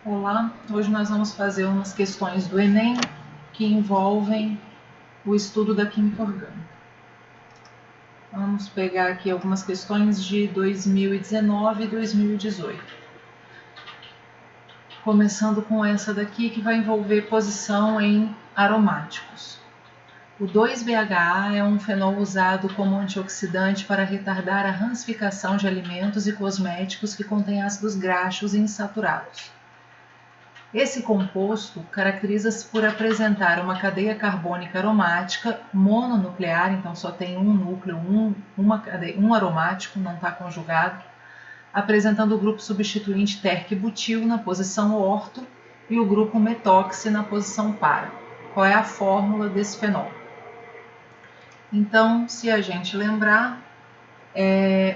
Olá, hoje nós vamos fazer umas questões do Enem que envolvem o estudo da química orgânica. Vamos pegar aqui algumas questões de 2019 e 2018. Começando com essa daqui que vai envolver posição em aromáticos. O 2-BHA é um fenol usado como antioxidante para retardar a rancificação de alimentos e cosméticos que contêm ácidos graxos insaturados. Esse composto caracteriza-se por apresentar uma cadeia carbônica aromática mononuclear, então só tem um núcleo, um aromático, não está conjugado, apresentando o grupo substituinte terc-butil na posição orto e o grupo metoxi na posição para. Qual é a fórmula desse fenol? Então, se a gente lembrar,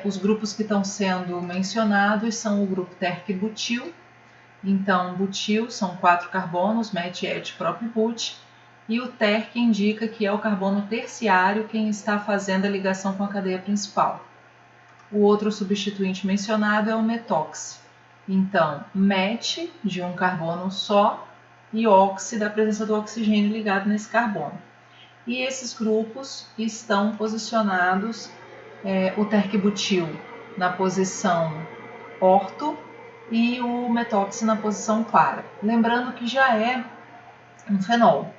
os grupos que estão sendo mencionados são o grupo terc-butil. Então, butil são 4 carbonos, met, et, próprio but, e o terc indica que é o carbono terciário quem está fazendo a ligação com a cadeia principal. O outro substituinte mencionado é o metoxi. Então, met, de um carbono só, e oxi, da presença do oxigênio ligado nesse carbono. E esses grupos estão posicionados, o terc-butil na posição orto, e o metoxi na posição para. Lembrando que já é um fenol.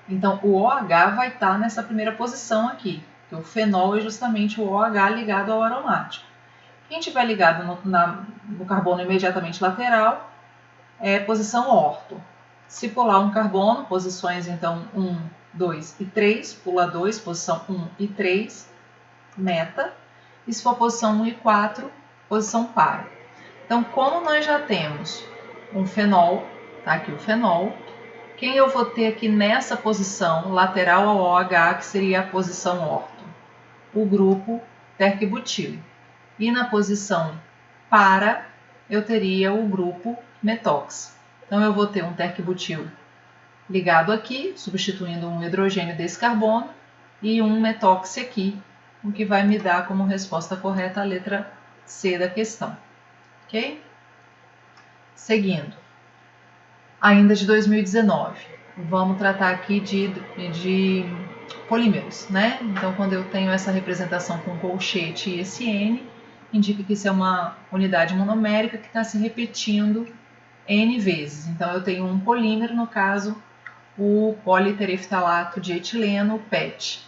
Então, o OH vai estar nessa primeira posição aqui, que o fenol é justamente o OH ligado ao aromático. Quem estiver ligado no carbono imediatamente lateral é posição orto. Se pular um carbono, posições então 1, 2 e 3, pula 2, posição 1 e 3, meta. E se for posição 1 e 4, posição para. Então, como nós já temos um fenol, tá aqui o fenol, quem eu vou ter aqui nessa posição, lateral ao OH, que seria a posição orto? O grupo terc-butil. E na posição para, eu teria o grupo metoxi. Então, eu vou ter um terc-butil ligado aqui, substituindo um hidrogênio desse carbono, e um metoxi aqui, o que vai me dar como resposta correta a letra C da questão. Ok? Seguindo, ainda de 2019, vamos tratar aqui de polímeros, né? Então, quando eu tenho essa representação com colchete e esse N, indica que isso é uma unidade monomérica que está se repetindo N vezes. Então, eu tenho um polímero, no caso, o politereftalato de etileno, o PET.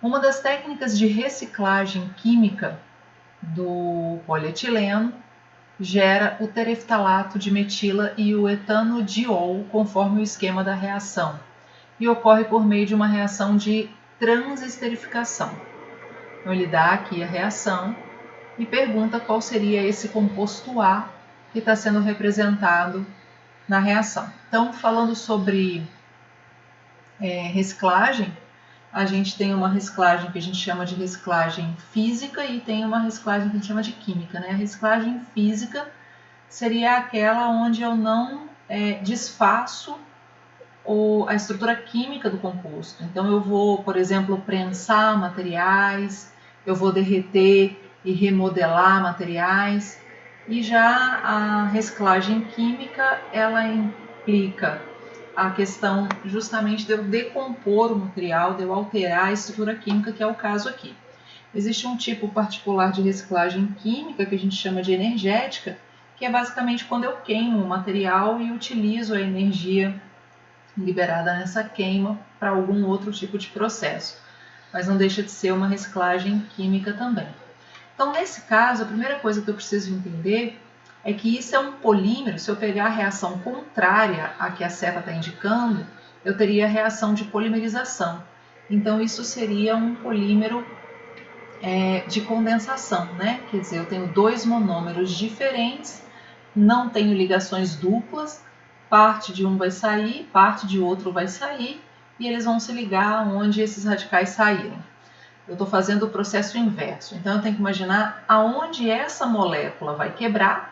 Uma das técnicas de reciclagem química do polietileno gera o tereftalato de metila e o etanodiol, conforme o esquema da reação, e ocorre por meio de uma reação de transesterificação. Então, ele dá aqui a reação e pergunta qual seria esse composto A que está sendo representado na reação. Então, falando sobre reciclagem, a gente tem uma reciclagem que a gente chama de reciclagem física e tem uma reciclagem que a gente chama de química, né? A reciclagem física seria aquela onde eu não desfaço a estrutura química do composto. Então, eu vou, por exemplo, prensar materiais, eu vou derreter e remodelar materiais. E já a reciclagem química, ela implica a questão justamente de eu decompor o material, de eu alterar a estrutura química, que é o caso aqui. Existe um tipo particular de reciclagem química que a gente chama de energética, que é basicamente quando eu queimo o material e utilizo a energia liberada nessa queima para algum outro tipo de processo, mas não deixa de ser uma reciclagem química também. Então, nesse caso, a primeira coisa que eu preciso entender é que isso é um polímero. Se eu pegar a reação contrária à que a seta está indicando, eu teria a reação de polimerização. Então, isso seria um polímero de condensação, né? Quer dizer, eu tenho dois monômeros diferentes, não tenho ligações duplas, parte de um vai sair, parte de outro vai sair, e eles vão se ligar onde esses radicais saíram. Eu estou fazendo o processo inverso, então eu tenho que imaginar aonde essa molécula vai quebrar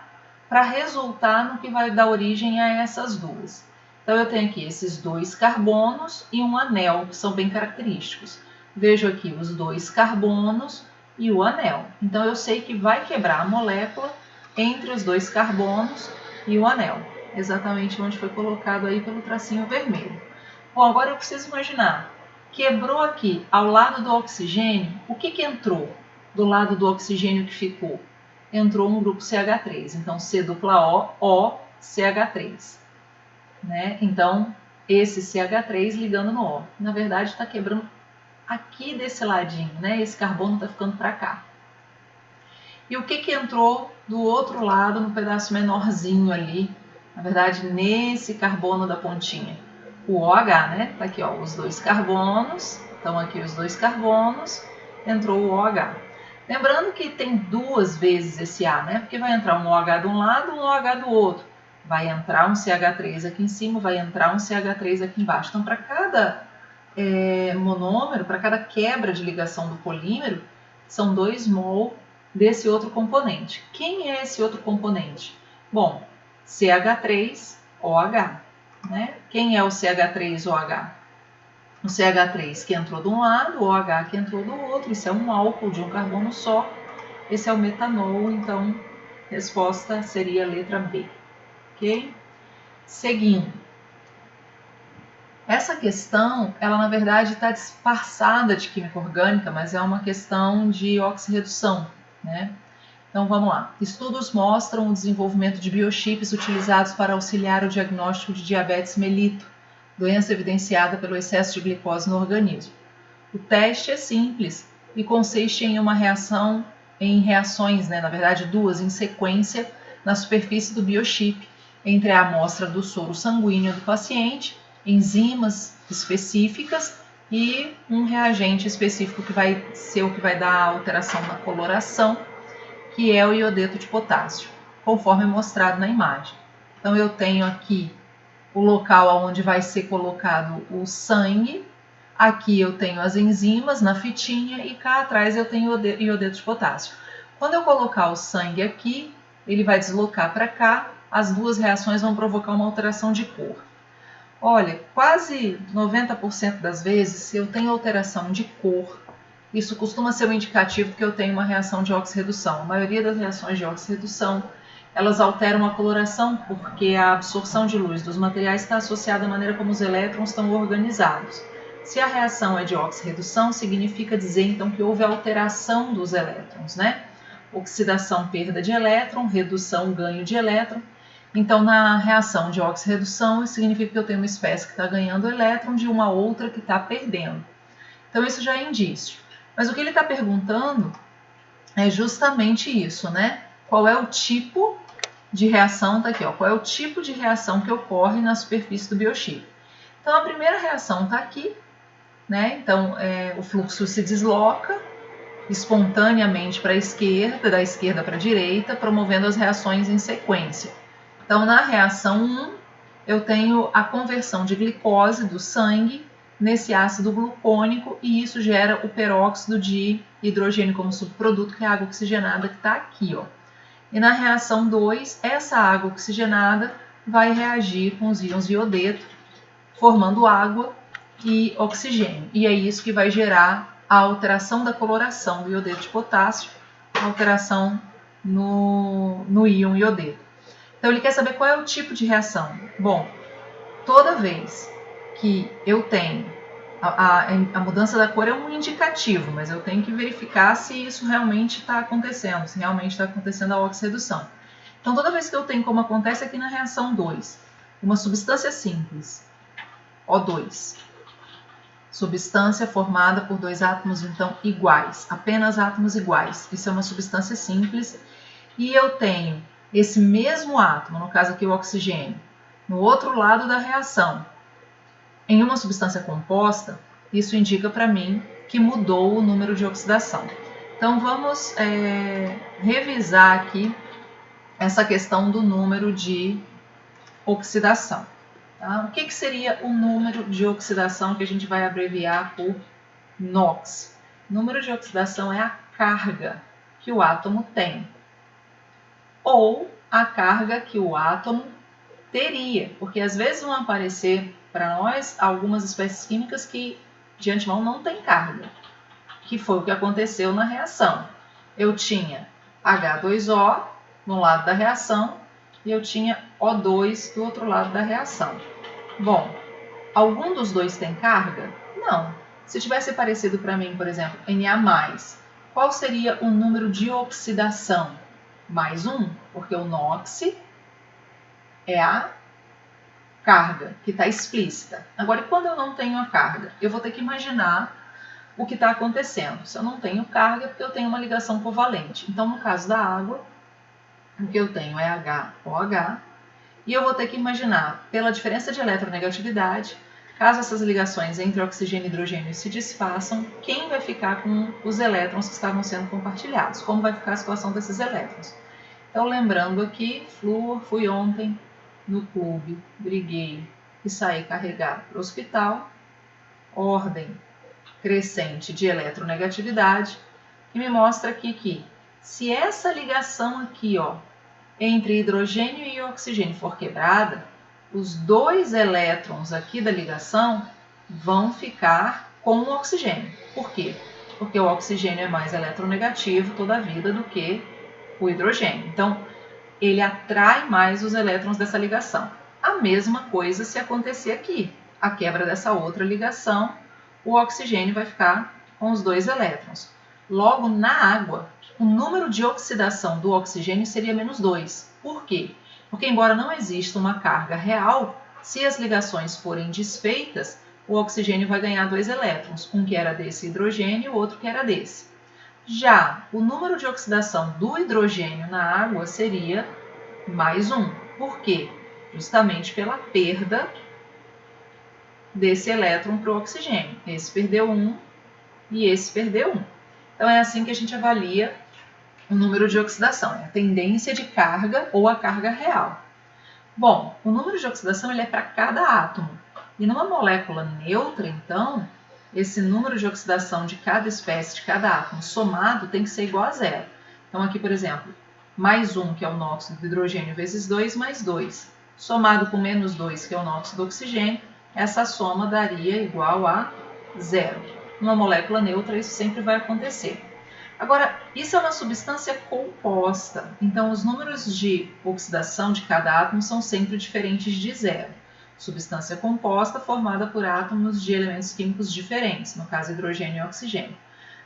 para resultar no que vai dar origem a essas duas. Então eu tenho aqui esses dois carbonos e um anel, que são bem característicos. Vejo aqui os dois carbonos e o anel. Então eu sei que vai quebrar a molécula entre os dois carbonos e o anel. exatamente onde foi colocado aí pelo tracinho vermelho. Bom, agora eu preciso imaginar, quebrou aqui ao lado do oxigênio, o que entrou do lado do oxigênio que ficou? Entrou um grupo CH3, então C dupla O, CH3. Né? Então, esse CH3 ligando no O. Na verdade, está quebrando aqui desse ladinho, né? Esse carbono está ficando para cá. E o que entrou do outro lado, no pedaço menorzinho ali, na verdade, nesse carbono da pontinha? O OH, né? Tá aqui, ó, os dois carbonos, estão aqui os dois carbonos, entrou o OH. Lembrando que tem duas vezes esse A, né? Porque vai entrar um OH de um lado e um OH do outro. Vai entrar um CH3 aqui em cima, vai entrar um CH3 aqui embaixo. Então, para cada monômero, para cada quebra de ligação do polímero, são 2 mol desse outro componente. Quem é esse outro componente? Bom, CH3OH. Né? Quem é o CH3OH? O CH3 que entrou de um lado, o OH que entrou do outro. Isso é um álcool de um carbono só. Esse é o metanol, então a resposta seria a letra B. Ok? Seguindo. Essa questão, ela na verdade está disfarçada de química orgânica, mas é uma questão de oxirredução, né? Então vamos lá. Estudos mostram o desenvolvimento de biochips utilizados para auxiliar o diagnóstico de diabetes mellitus, doença evidenciada pelo excesso de glicose no organismo. O teste é simples e consiste em reações, né, na verdade duas em sequência, na superfície do biochip, entre a amostra do soro sanguíneo do paciente, enzimas específicas e um reagente específico que vai ser o que vai dar a alteração na coloração, que é o iodeto de potássio, conforme mostrado na imagem. Então eu tenho aqui o local onde vai ser colocado o sangue, aqui eu tenho as enzimas na fitinha e cá atrás eu tenho o iodeto de potássio. Quando eu colocar o sangue aqui, ele vai deslocar para cá, as duas reações vão provocar uma alteração de cor. Olha, quase 90% das vezes, se eu tenho alteração de cor, isso costuma ser um indicativo que eu tenho uma reação de oxirredução. A maioria das reações de oxirredução, elas alteram a coloração porque a absorção de luz dos materiais está associada à maneira como os elétrons estão organizados. Se a reação é de oxirredução, significa dizer então que houve alteração dos elétrons, né? Oxidação, perda de elétron, redução, ganho de elétron. Então, na reação de oxirredução, isso significa que eu tenho uma espécie que está ganhando elétron de uma outra que está perdendo. Então, isso já é indício. Mas o que ele está perguntando é justamente isso, né? Qual é o tipo de reação, tá aqui, ó, qual é o tipo de reação que ocorre na superfície do biochip. Então, a primeira reação está aqui, né? Então, o fluxo se desloca espontaneamente para a esquerda, da esquerda para a direita, promovendo as reações em sequência. Então, na reação 1, eu tenho a conversão de glicose do sangue nesse ácido glucônico e isso gera o peróxido de hidrogênio como subproduto, que é a água oxigenada que está aqui, ó. E na reação 2, essa água oxigenada vai reagir com os íons iodeto, formando água e oxigênio. E é isso que vai gerar a alteração da coloração do iodeto de potássio, a alteração no íon iodeto. Então, ele quer saber qual é o tipo de reação. Bom, toda vez que eu tenho a mudança da cor é um indicativo, mas eu tenho que verificar se isso realmente está acontecendo, se realmente está acontecendo a oxirredução. Então, toda vez que eu tenho, como acontece aqui na reação 2, uma substância simples, O2, substância formada por dois átomos, então, iguais, apenas átomos iguais. Isso é uma substância simples. E eu tenho esse mesmo átomo, no caso aqui o oxigênio, no outro lado da reação, em uma substância composta, isso indica para mim que mudou o número de oxidação. Então, vamos revisar aqui essa questão do número de oxidação. Tá? O que seria o número de oxidação que a gente vai abreviar por NOx? O número de oxidação é a carga que o átomo tem, ou a carga que o átomo teria, porque às vezes vão aparecer para nós algumas espécies químicas que de antemão não tem carga, que foi o que aconteceu na reação. Eu tinha H2O no lado da reação e eu tinha O2 do outro lado da reação. Bom, algum dos dois tem carga? Não. Se tivesse aparecido para mim, por exemplo, Na+, qual seria o número de oxidação? Mais 1, porque o NOx é a carga, que está explícita. Agora, e quando eu não tenho a carga? Eu vou ter que imaginar o que está acontecendo. Se eu não tenho carga, é porque eu tenho uma ligação covalente. Então, no caso da água, o que eu tenho é HOH, e eu vou ter que imaginar, pela diferença de eletronegatividade, caso essas ligações entre oxigênio e hidrogênio se desfaçam, quem vai ficar com os elétrons que estavam sendo compartilhados? Como vai ficar a situação desses elétrons? Então, lembrando aqui, flúor, fui ontem no clube, briguei e saí carregado para o hospital, ordem crescente de eletronegatividade, que me mostra aqui que se essa ligação aqui, ó, entre hidrogênio e oxigênio for quebrada, os dois elétrons aqui da ligação vão ficar com o oxigênio. Por quê? Porque o oxigênio é mais eletronegativo toda a vida do que o hidrogênio. Então, ele atrai mais os elétrons dessa ligação. A mesma coisa se acontecer aqui. A quebra dessa outra ligação, o oxigênio vai ficar com os dois elétrons. Logo, na água, o número de oxidação do oxigênio seria -2. Por quê? Porque, embora não exista uma carga real, se as ligações forem desfeitas, o oxigênio vai ganhar 2 elétrons, um que era desse hidrogênio e o outro que era desse. Já o número de oxidação do hidrogênio na água seria +1. Por quê? Justamente pela perda desse elétron para o oxigênio. Esse perdeu 1 e esse perdeu 1. Então, é assim que a gente avalia o número de oxidação, é a tendência de carga ou a carga real. Bom, o número de oxidação ele é para cada átomo. E numa molécula neutra, então, esse número de oxidação de cada espécie, de cada átomo somado, tem que ser igual a 0. Então, aqui, por exemplo, +1, que é o nóxido do hidrogênio, vezes 2, mais 2. Somado com -2, que é o nóxido do oxigênio, essa soma daria igual a 0. Numa molécula neutra, isso sempre vai acontecer. Agora, isso é uma substância composta, então os números de oxidação de cada átomo são sempre diferentes de 0. Substância composta formada por átomos de elementos químicos diferentes, no caso hidrogênio e oxigênio.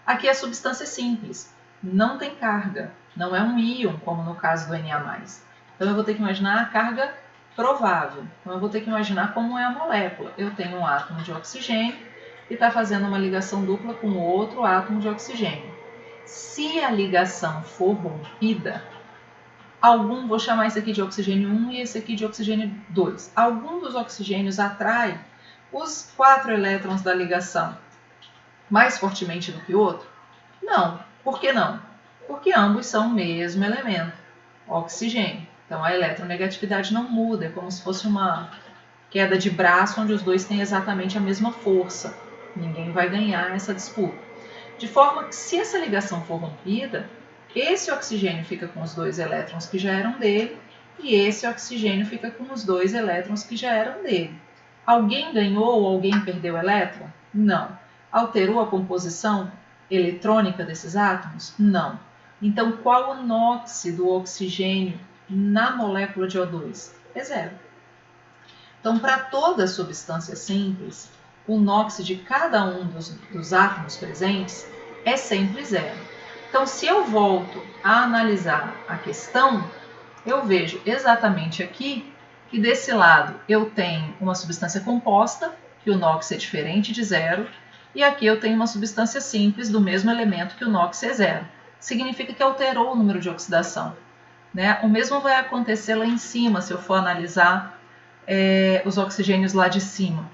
Aqui é substância simples, não tem carga, não é um íon, como no caso do Na+. Então eu vou ter que imaginar a carga provável, então eu vou ter que imaginar como é a molécula. Eu tenho um átomo de oxigênio que está fazendo uma ligação dupla com outro átomo de oxigênio. Se a ligação for rompida, vou chamar esse aqui de oxigênio 1 e esse aqui de oxigênio 2. Algum dos oxigênios atrai os 4 elétrons da ligação mais fortemente do que o outro? Não. Por que não? Porque ambos são o mesmo elemento, oxigênio. Então a eletronegatividade não muda, é como se fosse uma queda de braço onde os dois têm exatamente a mesma força. Ninguém vai ganhar essa disputa. De forma que, se essa ligação for rompida, esse oxigênio fica com os 2 elétrons que já eram dele e esse oxigênio fica com os 2 elétrons que já eram dele. Alguém ganhou ou alguém perdeu elétron? Não. Alterou a composição eletrônica desses átomos? Não. Então, qual o NOx do oxigênio na molécula de O2? É 0. Então, para toda substância simples, o NOx de cada um dos átomos presentes é sempre 0. Então, se eu volto a analisar a questão, eu vejo exatamente aqui que desse lado eu tenho uma substância composta, que o NOx é diferente de 0, e aqui eu tenho uma substância simples do mesmo elemento que o NOx é 0. Significa que alterou o número de oxidação, né? O mesmo vai acontecer lá em cima, se eu for analisar os oxigênios lá de cima.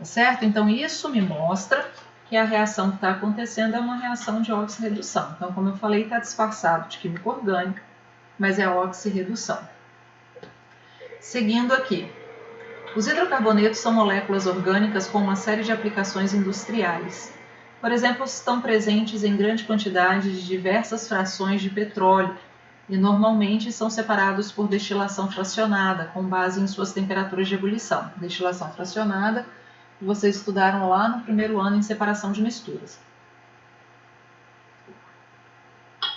Certo? Então, isso me mostra que a reação que está acontecendo é uma reação de oxirredução. Então, como eu falei, está disfarçado de química orgânica, mas é oxirredução. Seguindo aqui. Os hidrocarbonetos são moléculas orgânicas com uma série de aplicações industriais. Por exemplo, estão presentes em grande quantidade de diversas frações de petróleo e normalmente são separados por destilação fracionada, com base em suas temperaturas de ebulição. Destilação fracionada, vocês estudaram lá no primeiro ano em separação de misturas.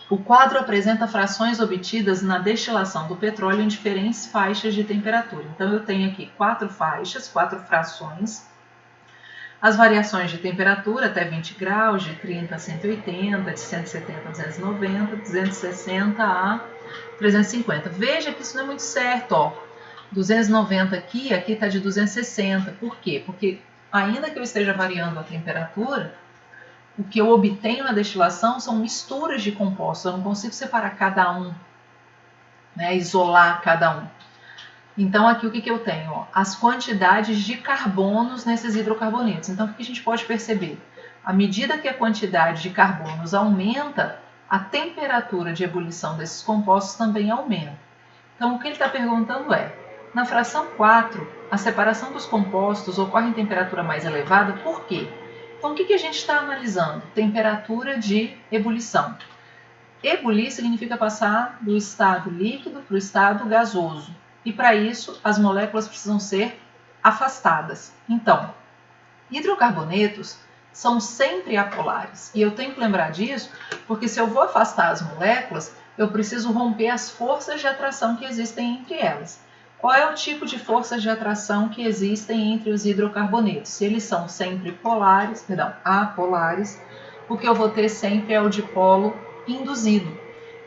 O quadro apresenta frações obtidas na destilação do petróleo em diferentes faixas de temperatura. Então, eu tenho aqui 4 faixas, 4 frações. As variações de temperatura até 20 graus, de 30 a 180, de 170 a 290, 260 a 350. Veja que isso não é muito certo, ó. 290 aqui está de 260. Por quê? Porque ainda que eu esteja variando a temperatura, o que eu obtenho na destilação são misturas de compostos. Eu não consigo separar cada um, né, isolar cada um. Então, aqui o que eu tenho? Ó, as quantidades de carbonos nesses hidrocarbonetos. Então, o que a gente pode perceber? À medida que a quantidade de carbonos aumenta, a temperatura de ebulição desses compostos também aumenta. Então, o que ele está perguntando é, na fração 4, a separação dos compostos ocorre em temperatura mais elevada, por quê? Então, o que a gente está analisando? Temperatura de ebulição. Ebulir significa passar do estado líquido para o estado gasoso. E para isso, as moléculas precisam ser afastadas. Então, hidrocarbonetos são sempre apolares. E eu tenho que lembrar disso, porque se eu vou afastar as moléculas, eu preciso romper as forças de atração que existem entre elas. Qual é o tipo de forças de atração que existem entre os hidrocarbonetos? Se eles são sempre apolares, o que eu vou ter sempre é o dipolo induzido,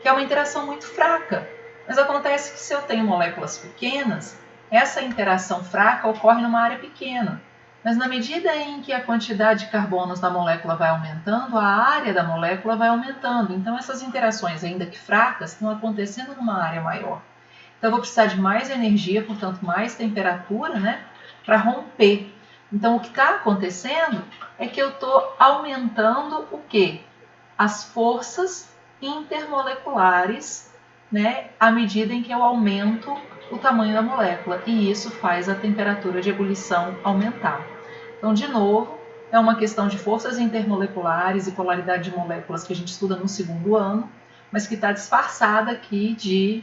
que é uma interação muito fraca. Mas acontece que se eu tenho moléculas pequenas, essa interação fraca ocorre numa área pequena. Mas na medida em que a quantidade de carbonos da molécula vai aumentando, a área da molécula vai aumentando. Então essas interações, ainda que fracas, estão acontecendo numa área maior. Então eu vou precisar de mais energia, portanto mais temperatura, né, para romper. Então o que está acontecendo é que eu estou aumentando o quê? As forças intermoleculares, né, à medida em que eu aumento o tamanho da molécula, e isso faz a temperatura de ebulição aumentar. Então, de novo, é uma questão de forças intermoleculares e polaridade de moléculas que a gente estuda no segundo ano, mas que está disfarçada aqui de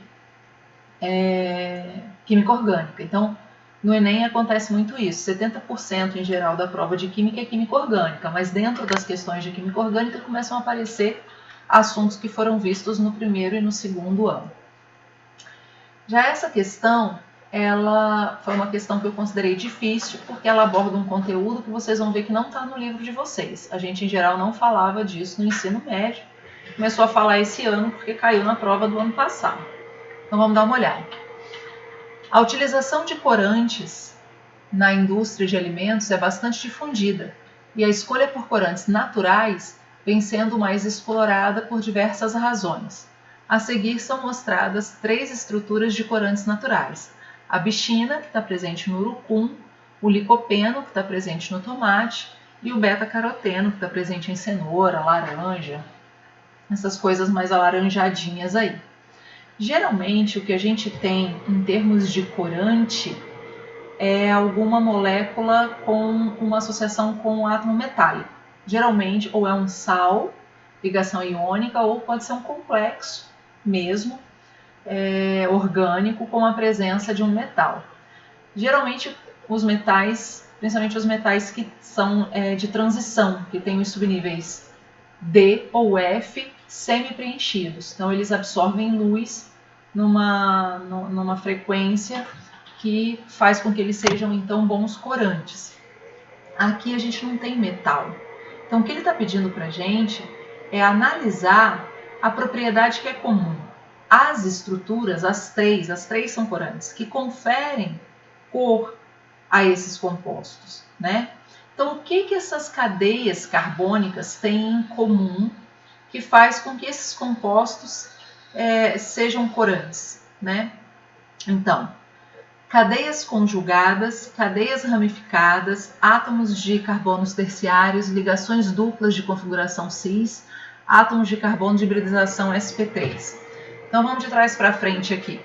química orgânica. Então, no Enem acontece muito isso, 70% em geral da prova de química é química orgânica, mas dentro das questões de química orgânica começam a aparecer assuntos que foram vistos no primeiro e no segundo ano. Já essa questão, ela foi uma questão que eu considerei difícil, porque ela aborda um conteúdo que vocês vão ver que não está no livro de vocês. A gente, em geral, não falava disso no ensino médio, começou a falar esse ano porque caiu na prova do ano passado. Então, vamos dar uma olhada. A utilização de corantes na indústria de alimentos é bastante difundida, e a escolha por corantes naturais vem sendo mais explorada por diversas razões. A seguir são mostradas 3 estruturas de corantes naturais. A bichina, que está presente no urucum, o licopeno, que está presente no tomate, e o beta-caroteno, que está presente em cenoura, laranja, essas coisas mais alaranjadinhas aí. Geralmente, o que a gente tem em termos de corante é alguma molécula com uma associação com um átomo metálico. Geralmente, ou é um sal, ligação iônica, ou pode ser um complexo mesmo, orgânico, com a presença de um metal. Geralmente, os metais, principalmente os metais que são de transição, que têm os subníveis D ou F semi-preenchidos. Então, eles absorvem luz numa frequência que faz com que eles sejam, então, bons corantes. Aqui a gente não tem metal. Então, o que ele está pedindo para a gente é analisar a propriedade que é comum. As estruturas, as três são corantes, que conferem cor a esses compostos, né? Então, o que essas cadeias carbônicas têm em comum que faz com que esses compostos sejam corantes, né? Então, cadeias conjugadas, cadeias ramificadas, átomos de carbonos terciários, ligações duplas de configuração cis, átomos de carbono de hibridização sp3. Então vamos de trás para frente aqui.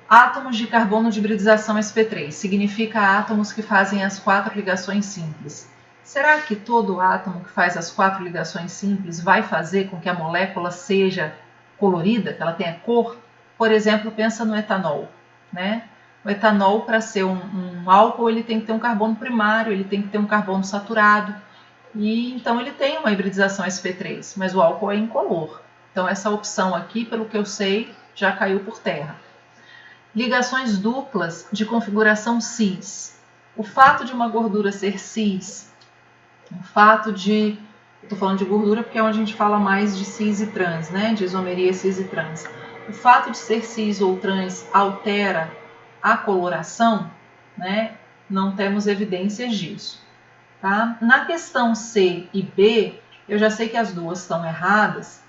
Átomos de carbono de hibridização sp3 significa átomos que fazem as 4 ligações simples. Será que todo átomo que faz as 4 ligações simples vai fazer com que a molécula seja colorida, que ela tenha cor? Por exemplo, pensa no etanol, né? O etanol, para ser um álcool, ele tem que ter um carbono primário, ele tem que ter um carbono saturado, e então ele tem uma hibridização sp3, mas o álcool é incolor. Então essa opção aqui, pelo que eu sei, já caiu por terra. Ligações duplas de configuração cis. O fato de uma gordura ser cis, o fato de... Estou falando de gordura porque é onde a gente fala mais de cis e trans, né? De isomeria cis e trans. O fato de ser cis ou trans altera a coloração, né? Não temos evidências disso. Tá? Na questão C e B, eu já sei que as duas estão erradas,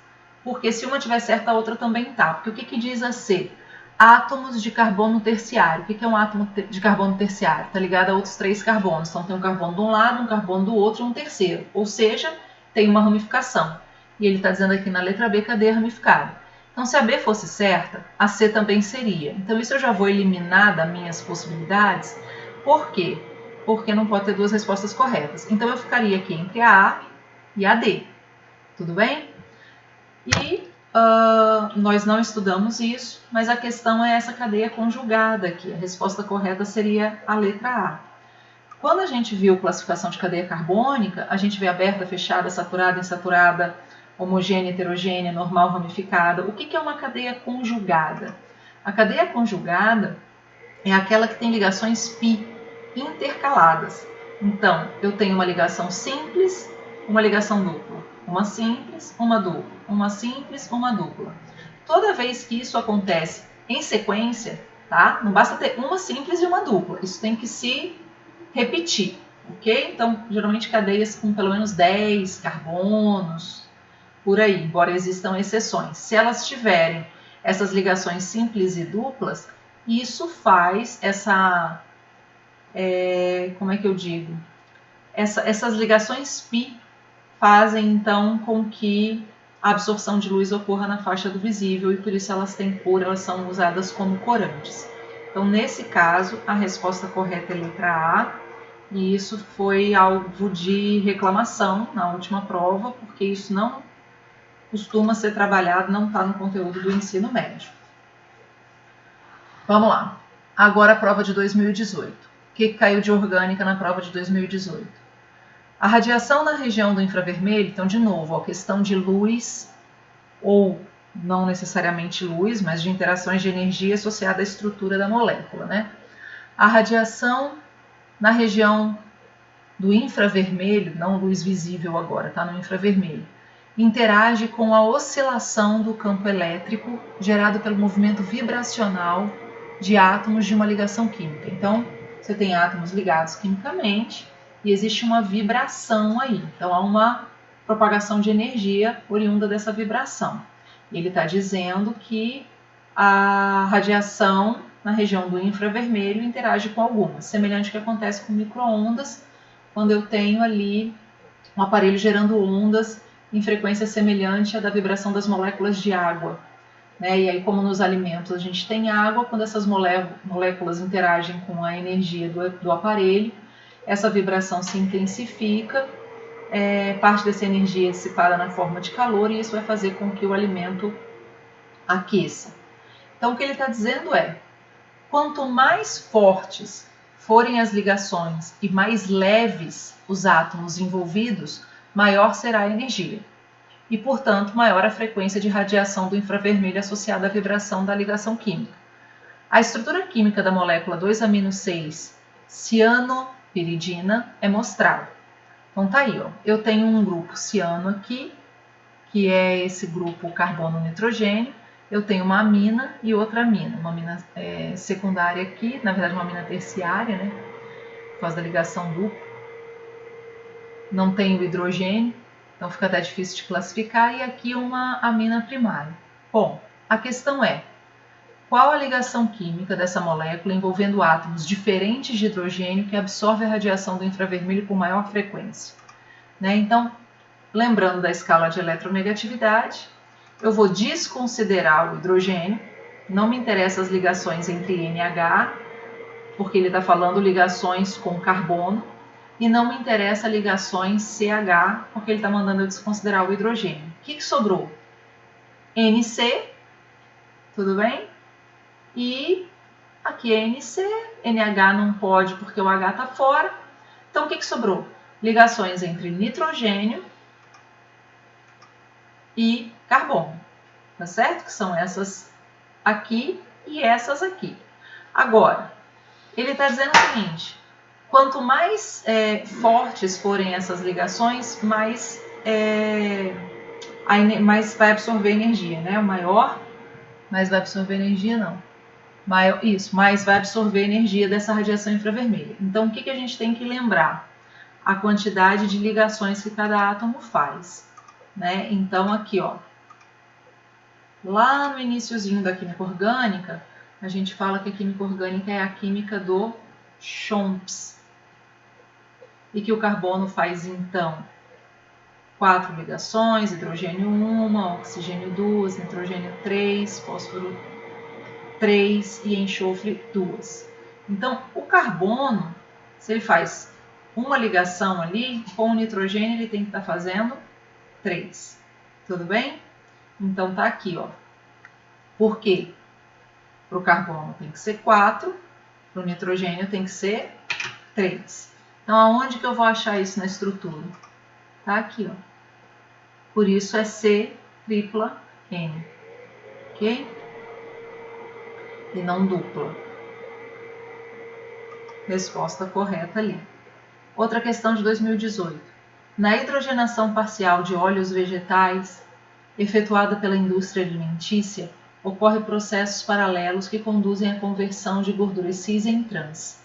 porque se uma tiver certa, a outra também tá. Porque o que diz a C? Átomos de carbono terciário. O que é um átomo de carbono terciário? Está ligado a outros 3 carbonos. Então tem um carbono de um lado, um carbono do outro e um terceiro. Ou seja, tem uma ramificação. E ele está dizendo aqui na letra B, cadeia ramificada. Então se a B fosse certa, a C também seria. Então isso eu já vou eliminar das minhas possibilidades. Por quê? Porque não pode ter 2 respostas corretas. Então eu ficaria aqui entre a A e a D. Tudo bem? E nós não estudamos isso, mas a questão é essa cadeia conjugada aqui. A resposta correta seria a letra A. Quando a gente viu classificação de cadeia carbônica, a gente vê aberta, fechada, saturada, insaturada, homogênea, heterogênea, normal, ramificada. O que é uma cadeia conjugada? A cadeia conjugada é aquela que tem ligações π intercaladas. Então, eu tenho uma ligação simples, uma ligação dupla. Uma simples, uma dupla. Uma simples, uma dupla. Toda vez que isso acontece em sequência, tá? Não basta ter uma simples e uma dupla. Isso tem que se repetir, ok? Então, geralmente cadeias com pelo menos 10 carbonos, por aí, embora existam exceções. Se elas tiverem essas ligações simples e duplas, isso faz essa... como é que eu digo? Essas ligações π fazem então com que a absorção de luz ocorra na faixa do visível e por isso elas têm cor, elas são usadas como corantes. Então, nesse caso, a resposta correta é letra A, e isso foi alvo de reclamação na última prova, porque isso não costuma ser trabalhado, não está no conteúdo do ensino médio. Vamos lá. Agora a prova de 2018. O que caiu de orgânica na prova de 2018? A radiação na região do infravermelho, então de novo, a questão de luz ou não necessariamente luz, mas de interações de energia associada à estrutura da molécula, né? A radiação na região do infravermelho, não luz visível agora, tá no infravermelho, interage com a oscilação do campo elétrico gerado pelo movimento vibracional de átomos de uma ligação química. Então, você tem átomos ligados quimicamente e existe uma vibração aí. Então, há uma propagação de energia oriunda dessa vibração. E ele está dizendo que a radiação na região do infravermelho interage com algumas, semelhante ao que acontece com micro-ondas, quando eu tenho ali um aparelho gerando ondas em frequência semelhante à da vibração das moléculas de água. Né? E aí, como nos alimentos a gente tem água, quando essas moléculas interagem com a energia do aparelho, essa vibração se intensifica, parte dessa energia é dissipada na forma de calor e isso vai fazer com que o alimento aqueça. Então, o que ele está dizendo é, quanto mais fortes forem as ligações e mais leves os átomos envolvidos, maior será a energia. E, portanto, maior a frequência de radiação do infravermelho associada à vibração da ligação química. A estrutura química da molécula 2-amino-6 cianopiridina é mostrada. Então tá aí, ó. Eu tenho um grupo ciano aqui, que é esse grupo carbono-nitrogênio. Eu tenho uma amina e outra amina. Uma amina secundária aqui, na verdade uma amina terciária, né? Por causa da ligação dupla. Não tem o hidrogênio, então fica até difícil de classificar. E aqui uma amina primária. Bom, a questão é, qual a ligação química dessa molécula envolvendo átomos diferentes de hidrogênio que absorve a radiação do infravermelho com maior frequência? Né? Então, lembrando da escala de eletronegatividade, eu vou desconsiderar o hidrogênio, não me interessam as ligações entre NH, porque ele está falando ligações com carbono, e não me interessa ligações CH, porque ele está mandando eu desconsiderar o hidrogênio. O que sobrou? NC, tudo bem? E aqui é NC, NH não pode porque o H está fora. Então, o que sobrou? Ligações entre nitrogênio e carbono. tá certo? Que são essas aqui e essas aqui. Agora, ele está dizendo o seguinte, quanto mais fortes forem essas ligações, mais vai absorver energia, né? O maior, mais vai absorver energia, não. Mais vai absorver energia dessa radiação infravermelha. Então, o que a gente tem que lembrar? A quantidade de ligações que cada átomo faz, né? Então, aqui, ó, lá no iniciozinho da química orgânica, a gente fala que a química orgânica é a química do Chomps. E que o carbono faz, então, 4 ligações, hidrogênio 1, oxigênio 2, nitrogênio 3, fósforo 3 e enxofre 2. Então, o carbono, se ele faz uma ligação ali, com o nitrogênio ele tem que estar fazendo 3. Tudo bem? Então, tá aqui, ó. Por quê? Para o carbono tem que ser 4, para o nitrogênio tem que ser 3. Então, aonde que eu vou achar isso na estrutura? Tá aqui, ó. Por isso é C tripla N, ok? E não dupla. Resposta correta ali. Outra questão de 2018. Na hidrogenação parcial de óleos vegetais, efetuada pela indústria alimentícia, ocorrem processos paralelos que conduzem à conversão de gorduras cis em trans.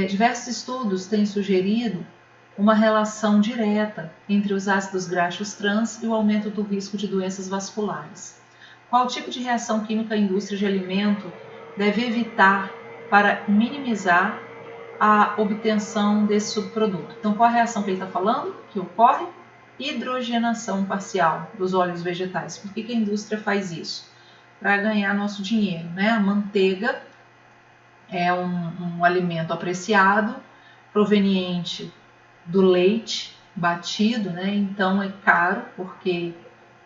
Diversos estudos têm sugerido uma relação direta entre os ácidos graxos trans e o aumento do risco de doenças vasculares. Qual tipo de reação química a indústria de alimento deve evitar para minimizar a obtenção desse subproduto? Então, qual a reação que ele está falando que ocorre? Hidrogenação parcial dos óleos vegetais. Por que a indústria faz isso? Para ganhar nosso dinheiro, né? A manteiga é um alimento apreciado, proveniente do leite batido, né? Então é caro porque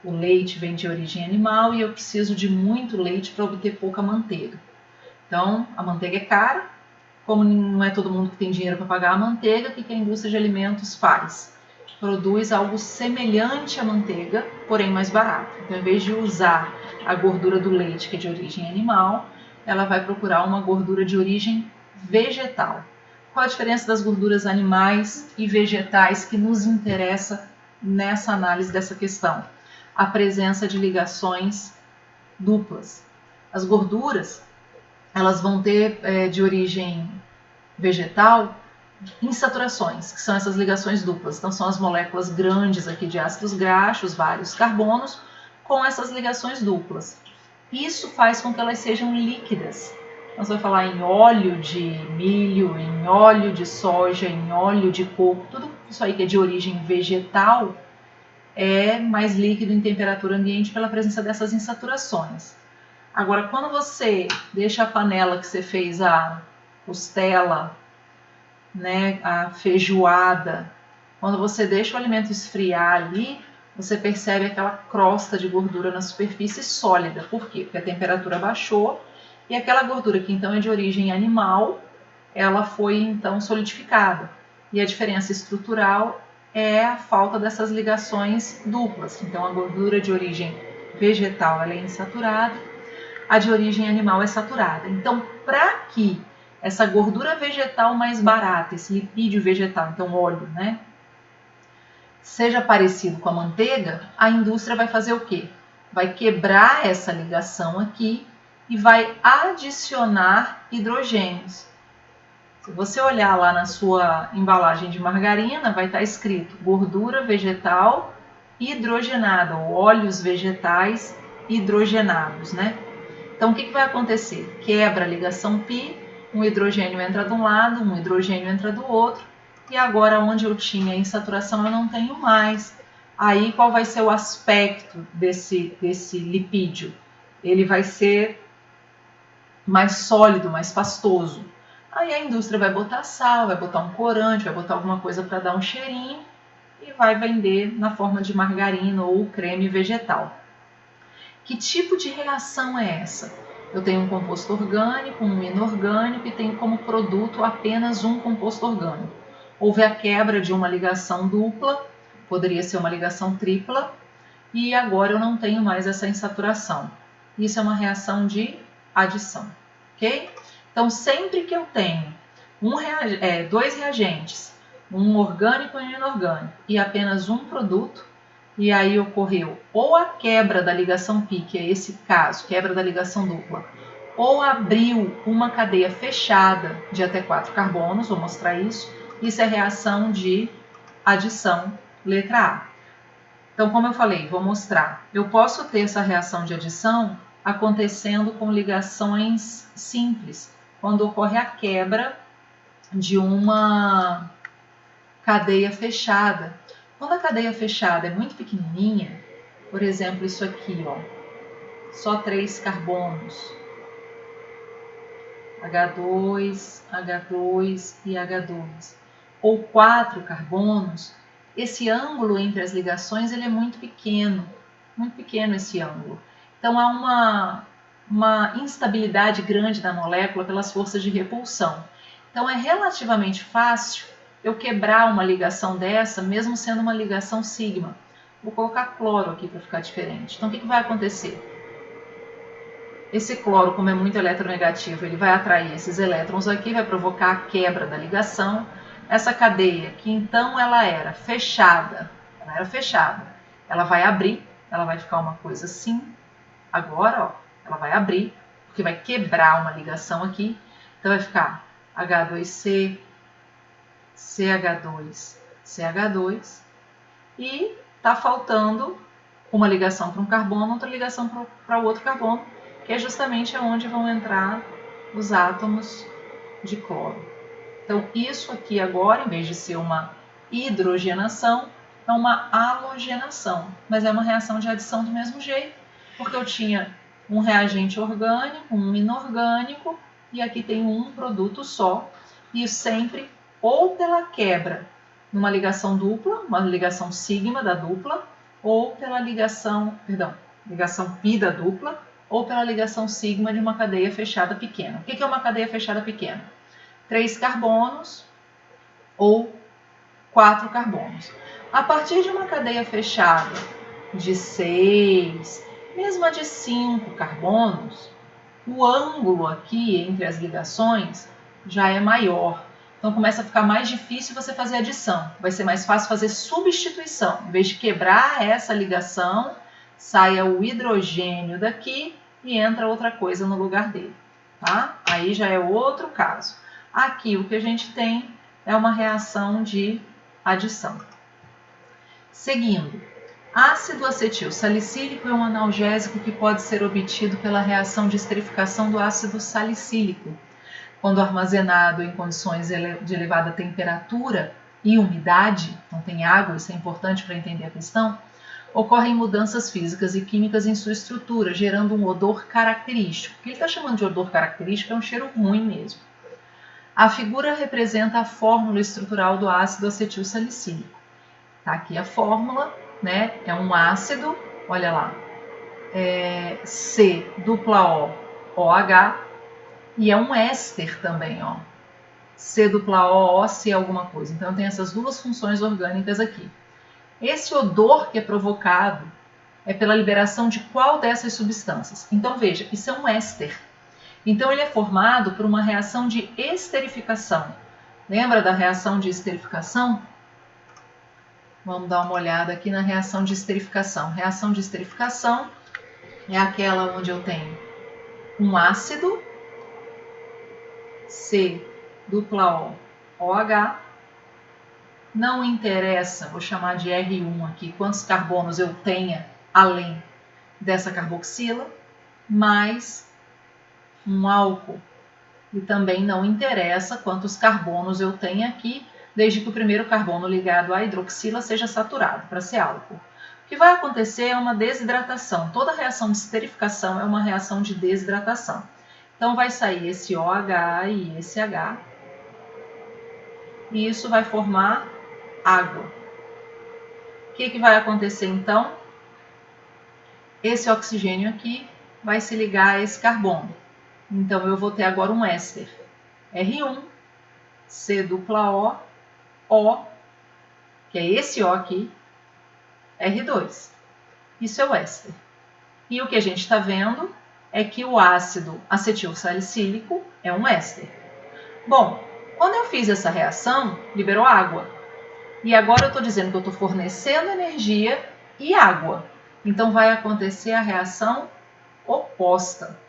o leite vem de origem animal e eu preciso de muito leite para obter pouca manteiga. Então a manteiga é cara, como não é todo mundo que tem dinheiro para pagar a manteiga, o que a indústria de alimentos faz? Produz algo semelhante à manteiga, porém mais barato. Então, em vez de usar a gordura do leite, que é de origem animal, ela vai procurar uma gordura de origem vegetal. Qual a diferença das gorduras animais e vegetais que nos interessa nessa análise dessa questão? A presença de ligações duplas. As gorduras, elas vão ter de origem vegetal insaturações, que são essas ligações duplas. Então, são as moléculas grandes aqui de ácidos graxos, vários carbonos, com essas ligações duplas. Isso faz com que elas sejam líquidas. Nós vamos falar em óleo de milho, em óleo de soja, em óleo de coco, tudo isso aí que é de origem vegetal é mais líquido em temperatura ambiente pela presença dessas insaturações. Agora, quando você deixa a panela que você fez a costela, né, a feijoada, quando você deixa o alimento esfriar ali, você percebe aquela crosta de gordura na superfície sólida. Por quê? Porque a temperatura baixou e aquela gordura que então é de origem animal, ela foi então solidificada. E a diferença estrutural é a falta dessas ligações duplas. Então a gordura de origem vegetal ela é insaturada, a de origem animal é saturada. Então, para que essa gordura vegetal mais barata, esse lipídio vegetal, então óleo, né, seja parecido com a manteiga, a indústria vai fazer o quê? Vai quebrar essa ligação aqui e vai adicionar hidrogênios. Se você olhar lá na sua embalagem de margarina, vai estar escrito gordura vegetal hidrogenada, ou óleos vegetais hidrogenados, né? Então, o que vai acontecer? Quebra a ligação π, um hidrogênio entra de um lado, um hidrogênio entra do outro, e agora onde eu tinha insaturação eu não tenho mais. Aí qual vai ser o aspecto desse lipídio? Ele vai ser mais sólido, mais pastoso. Aí a indústria vai botar sal, vai botar um corante, vai botar alguma coisa para dar um cheirinho e vai vender na forma de margarina ou creme vegetal. Que tipo de reação é essa? Eu tenho um composto orgânico, um inorgânico e tenho como produto apenas um composto orgânico. Houve a quebra de uma ligação dupla, poderia ser uma ligação tripla, e agora eu não tenho mais essa insaturação. Isso é uma reação de adição, ok? Então, sempre que eu tenho dois reagentes, um orgânico e um inorgânico, e apenas um produto, e aí ocorreu ou a quebra da ligação π, que é esse caso, quebra da ligação dupla, ou abriu uma cadeia fechada de até 4 carbonos, vou mostrar isso. Isso é reação de adição, letra A. Então, como eu falei, vou mostrar. Eu posso ter essa reação de adição acontecendo com ligações simples, quando ocorre a quebra de uma cadeia fechada. Quando a cadeia fechada é muito pequenininha, por exemplo, isso aqui, ó, só 3 carbonos, H2, H2 e H2, ou 4 carbonos, esse ângulo entre as ligações ele é muito pequeno esse ângulo. Então há uma instabilidade grande da molécula pelas forças de repulsão. Então é relativamente fácil eu quebrar uma ligação dessa, mesmo sendo uma ligação sigma. Vou colocar cloro aqui para ficar diferente. Então o que vai acontecer? Esse cloro, como é muito eletronegativo, ele vai atrair esses elétrons aqui, vai provocar a quebra da ligação. Essa cadeia, que então ela era fechada, ela vai abrir, ela vai ficar uma coisa assim. Agora, ó, ela vai abrir, porque vai quebrar uma ligação aqui. Então vai ficar H2C, CH2, CH2. E está faltando uma ligação para um carbono, outra ligação para o outro carbono, que é justamente onde vão entrar os átomos de cloro. Então, isso aqui agora, em vez de ser uma hidrogenação, é uma halogenação, mas é uma reação de adição do mesmo jeito, porque eu tinha um reagente orgânico, um inorgânico, e aqui tem um produto só, e sempre ou pela quebra numa ligação dupla, uma ligação sigma da dupla, ou pela ligação π da dupla, ou pela ligação sigma de uma cadeia fechada pequena. O que é uma cadeia fechada pequena? 3 carbonos ou 4 carbonos. A partir de uma cadeia fechada de 6, mesmo a de 5 carbonos, o ângulo aqui entre as ligações já é maior. Então começa a ficar mais difícil você fazer adição. Vai ser mais fácil fazer substituição. Em vez de quebrar essa ligação, saia o hidrogênio daqui e entra outra coisa no lugar dele. Tá? Aí já é outro caso. Aqui o que a gente tem é uma reação de adição. Seguindo, ácido acetil salicílico é um analgésico que pode ser obtido pela reação de esterificação do ácido salicílico. Quando armazenado em condições de elevada temperatura e umidade, não tem água, isso é importante para entender a questão, ocorrem mudanças físicas e químicas em sua estrutura, gerando um odor característico. O que ele está chamando de odor característico é um cheiro ruim mesmo. A figura representa a fórmula estrutural do ácido acetil salicílico. Tá aqui a fórmula, né? É um ácido, olha lá, C-OH, e é um éster também, ó. C-OO, C alguma coisa. Então tem essas duas funções orgânicas aqui. Esse odor que é provocado é pela liberação de qual dessas substâncias? Então veja, isso é um éster. Então ele é formado por uma reação de esterificação. Lembra da reação de esterificação? Vamos dar uma olhada aqui na reação de esterificação. Reação de esterificação é aquela onde eu tenho um ácido, C-OOH, não interessa, vou chamar de R1 aqui, quantos carbonos eu tenha além dessa carboxila, mais um álcool. E também não interessa quantos carbonos eu tenho aqui, desde que o primeiro carbono ligado à hidroxila seja saturado, para ser álcool. O que vai acontecer é uma desidratação. Toda reação de esterificação é uma reação de desidratação. Então vai sair esse OH e esse H, e isso vai formar água. O que vai acontecer então? Esse oxigênio aqui vai se ligar a esse carbono. Então eu vou ter agora um éster. R1, C-O, O, que é esse O aqui, R2. Isso é o éster. E o que a gente está vendo é que o ácido acetilsalicílico é um éster. Bom, quando eu fiz essa reação, liberou água. E agora eu estou dizendo que eu estou fornecendo energia e água. Então vai acontecer a reação oposta.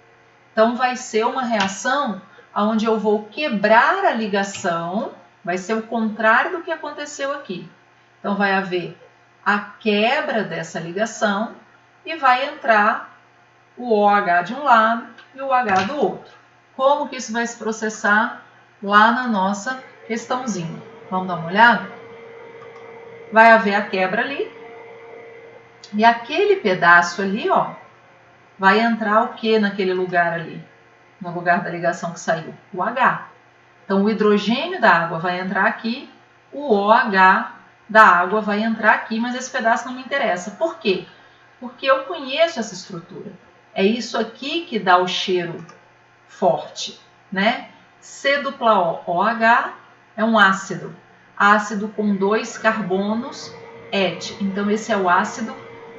Então vai ser uma reação onde eu vou quebrar a ligação, vai ser o contrário do que aconteceu aqui. Então vai haver a quebra dessa ligação e vai entrar o OH de um lado e o H do outro. Como que isso vai se processar lá na nossa questãozinha? Vamos dar uma olhada? Vai haver a quebra ali e aquele pedaço ali, ó, vai entrar o que naquele lugar ali? No lugar da ligação que saiu? O H. Então o hidrogênio da água vai entrar aqui, o OH da água vai entrar aqui, mas esse pedaço não me interessa. Por quê? Porque eu conheço essa estrutura. É isso aqui que dá o cheiro forte, né? C-OH é um ácido. Ácido com 2 carbonos, et. Então esse é o ácido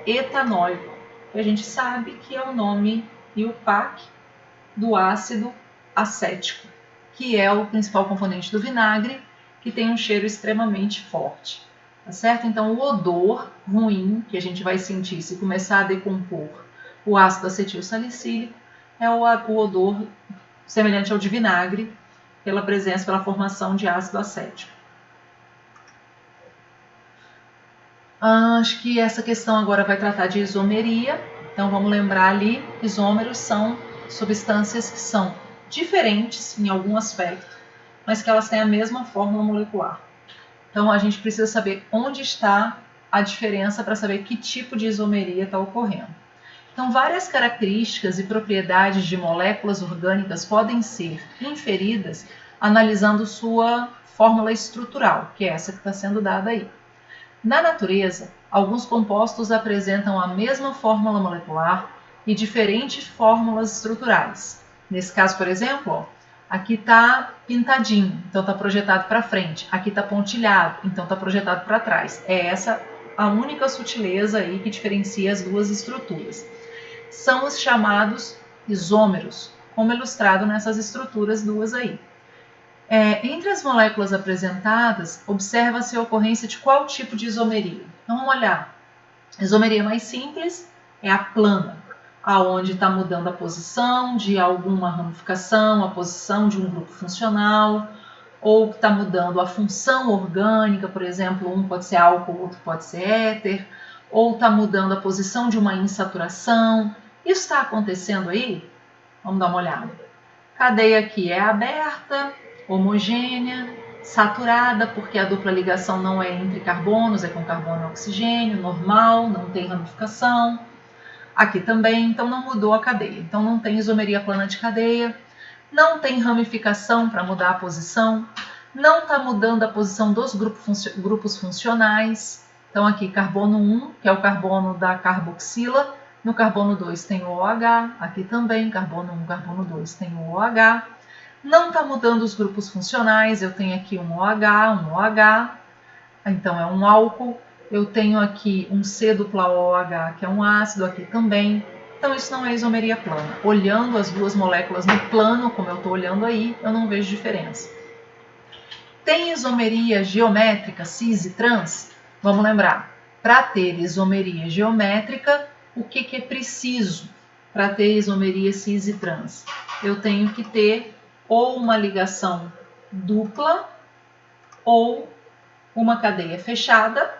etanóico. A gente sabe que é o nome e o PAC do ácido acético, que é o principal componente do vinagre, que tem um cheiro extremamente forte. Tá certo? Então, o odor ruim que a gente vai sentir se começar a decompor o ácido acetilsalicílico é o odor semelhante ao de vinagre, pela presença, pela formação de ácido acético. Acho que essa questão agora vai tratar de isomeria. Então, vamos lembrar ali, isômeros são substâncias que são diferentes em algum aspecto, mas que elas têm a mesma fórmula molecular. Então, a gente precisa saber onde está a diferença para saber que tipo de isomeria está ocorrendo. Então, várias características e propriedades de moléculas orgânicas podem ser inferidas analisando sua fórmula estrutural, que é essa que está sendo dada aí. Na natureza, alguns compostos apresentam a mesma fórmula molecular e diferentes fórmulas estruturais. Nesse caso, por exemplo, ó, aqui está pintadinho, então está projetado para frente. Aqui está pontilhado, então está projetado para trás. É essa a única sutileza aí que diferencia as duas estruturas. São os chamados isômeros, como ilustrado nessas estruturas duas aí. Entre as moléculas apresentadas, observa-se a ocorrência de qual tipo de isomeria? Então vamos olhar. A isomeria mais simples é a plana, aonde está mudando a posição de alguma ramificação, a posição de um grupo funcional, ou que está mudando a função orgânica, por exemplo, um pode ser álcool, outro pode ser éter, ou está mudando a posição de uma insaturação. Isso está acontecendo aí? Vamos dar uma olhada. A cadeia aqui é aberta, homogênea, saturada, porque a dupla ligação não é entre carbonos, é com carbono e oxigênio, normal, não tem ramificação. Aqui também, então não mudou a cadeia. Então não tem isomeria plana de cadeia, não tem ramificação para mudar a posição, não está mudando a posição dos grupos funcionais. Então aqui carbono 1, que é o carbono da carboxila, no carbono 2 tem o OH, aqui também carbono 1, carbono 2 tem o OH. Não está mudando os grupos funcionais, eu tenho aqui um OH, então é um álcool. Eu tenho aqui um C-OH, que é um ácido, aqui também. Então isso não é isomeria plana. Olhando as duas moléculas no plano, como eu estou olhando aí, eu não vejo diferença. Tem isomeria geométrica, cis e trans? Vamos lembrar, para ter isomeria geométrica, o que é preciso para ter isomeria cis e trans? Eu tenho que ter ou uma ligação dupla ou uma cadeia fechada,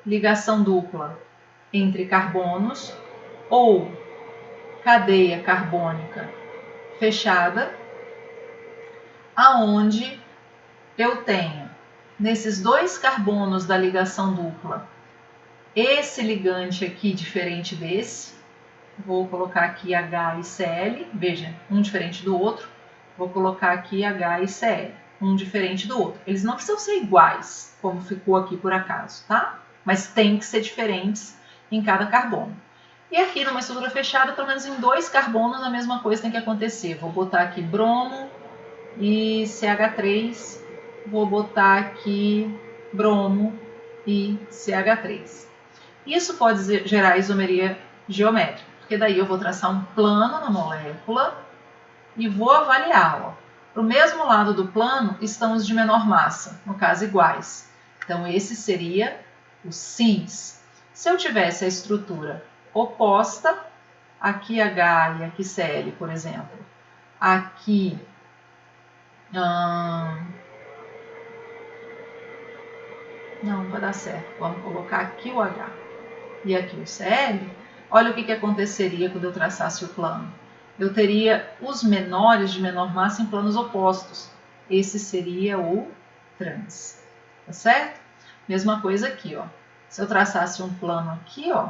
ligação dupla entre carbonos ou cadeia carbônica fechada, aonde eu tenho nesses 2 carbonos da ligação dupla esse ligante aqui diferente desse, vou colocar aqui H e Cl, veja, um diferente do outro, vou colocar aqui H e Cl, um diferente do outro. Eles não precisam ser iguais, como ficou aqui por acaso, tá? Mas tem que ser diferentes em cada carbono. E aqui numa estrutura fechada, pelo menos em 2 carbonos, a mesma coisa tem que acontecer. Vou botar aqui bromo e CH3, vou botar aqui bromo e CH3. Isso pode gerar isomeria geométrica, porque daí eu vou traçar um plano na molécula e vou avaliá-la. Para o mesmo lado do plano estão os de menor massa, no caso iguais. Então esse seria o cis. Se eu tivesse a estrutura oposta, aqui H e aqui Cl, por exemplo, aqui não vai dar certo, vamos colocar aqui o H e aqui o Cl, olha o que aconteceria quando eu traçasse o plano. Eu teria os menores de menor massa em planos opostos. Esse seria o trans, tá certo? Mesma coisa aqui, ó. Se eu traçasse um plano aqui, ó,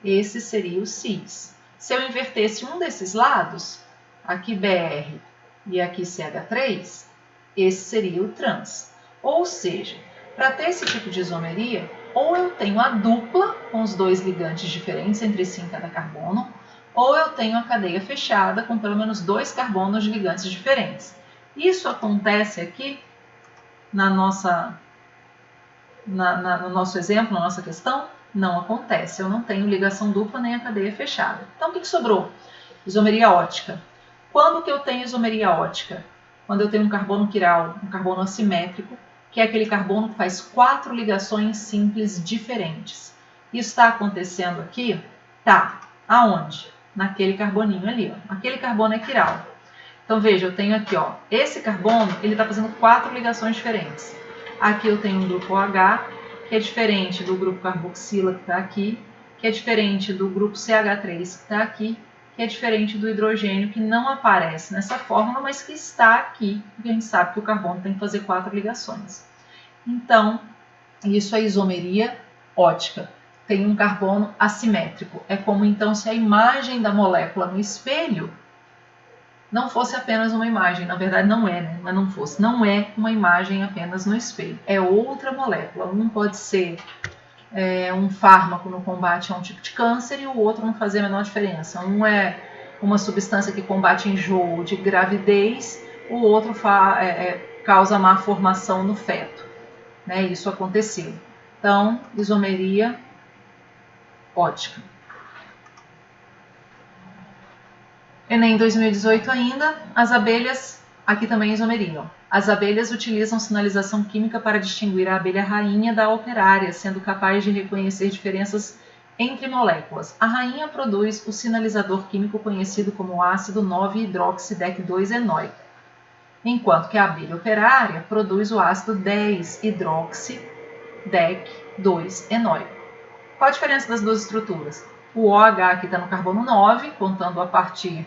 esse seria o cis. Se eu invertesse um desses lados, aqui Br e aqui CH3, esse seria o trans. Ou seja, para ter esse tipo de isomeria, ou eu tenho a dupla com os dois ligantes diferentes entre si em cada carbono, ou eu tenho a cadeia fechada com pelo menos 2 carbonos de ligantes diferentes. Isso acontece aqui no nosso exemplo, na nossa questão? Não acontece, eu não tenho ligação dupla nem a cadeia fechada. Então, o que sobrou? Isomeria ótica. Quando que eu tenho isomeria ótica? Quando eu tenho um carbono quiral, um carbono assimétrico, que é aquele carbono que faz 4 ligações simples diferentes. Isso está acontecendo aqui? Tá. Aonde? Naquele carboninho ali, ó. Aquele carbono é quiral. Então, veja, eu tenho aqui, ó, esse carbono, ele está fazendo 4 ligações diferentes. Aqui eu tenho um grupo OH, que é diferente do grupo carboxila que está aqui, que é diferente do grupo CH3 que está aqui, que é diferente do hidrogênio que não aparece nessa fórmula, mas que está aqui, porque a gente sabe que o carbono tem que fazer 4 ligações. Então, isso é isomeria ótica. Tem um carbono assimétrico. É como então se a imagem da molécula no espelho não fosse apenas uma imagem. Na verdade não é, né? Mas não fosse. Não é uma imagem apenas no espelho. É outra molécula. Um pode ser um fármaco no combate a um tipo de câncer e o outro não fazer a menor diferença. Um é uma substância que combate enjoo de gravidez, o outro causa má formação no feto. Né? Isso aconteceu. Então, isomeria ótica. Enem 2018 ainda, as abelhas, aqui também isomeriam. As abelhas utilizam sinalização química para distinguir a abelha rainha da operária, sendo capaz de reconhecer diferenças entre moléculas. A rainha produz o sinalizador químico conhecido como ácido 9-hidroxidec-2-enóico, enquanto que a abelha operária produz o ácido 10-hidroxidec-2-enóico. Qual a diferença das duas estruturas? O OH aqui está no carbono 9, contando a partir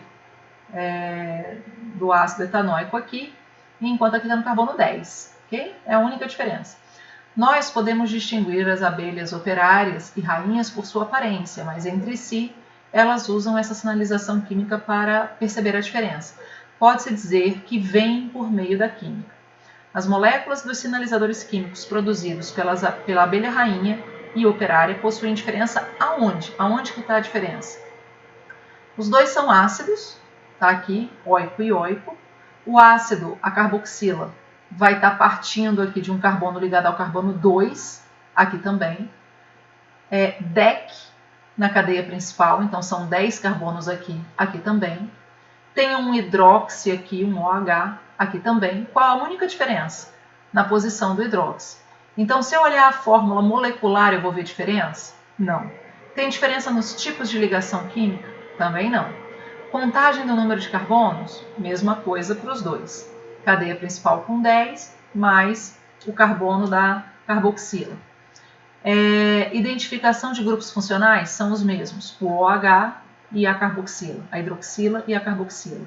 do ácido etanóico aqui, enquanto aqui está no carbono 10. Okay? É a única diferença. Nós podemos distinguir as abelhas operárias e rainhas por sua aparência, mas entre si elas usam essa sinalização química para perceber a diferença. Pode-se dizer que vem por meio da química. As moléculas dos sinalizadores químicos produzidos pela abelha rainha e operária possuem diferença aonde? Aonde que está a diferença? Os dois são ácidos, tá aqui, óico e óico. O ácido, a carboxila, vai estar partindo aqui de um carbono ligado ao carbono 2, aqui também. DEC na cadeia principal, então são 10 carbonos aqui, aqui também. Tem um hidroxi aqui, um OH, aqui também. Qual a única diferença? Na posição do hidroxi. Então, se eu olhar a fórmula molecular, eu vou ver diferença? Não. Tem diferença nos tipos de ligação química? Também não. Contagem do número de carbonos? Mesma coisa para os dois. Cadeia principal com 10, mais o carbono da carboxila. Identificação de grupos funcionais são os mesmos. O OH e a carboxila, a hidroxila e a carboxila.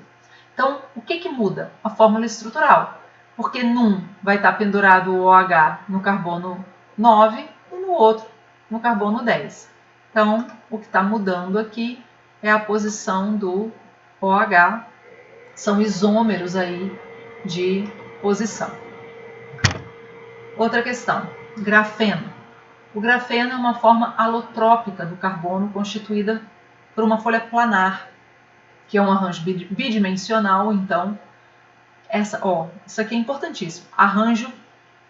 Então, o que muda? A fórmula estrutural. Porque num vai estar pendurado o OH no carbono 9 e no outro no carbono 10. Então, o que está mudando aqui é a posição do OH. São isômeros aí de posição. Outra questão, grafeno. O grafeno é uma forma alotrópica do carbono constituída por uma folha planar, que é um arranjo bidimensional, então, isso aqui é importantíssimo, arranjo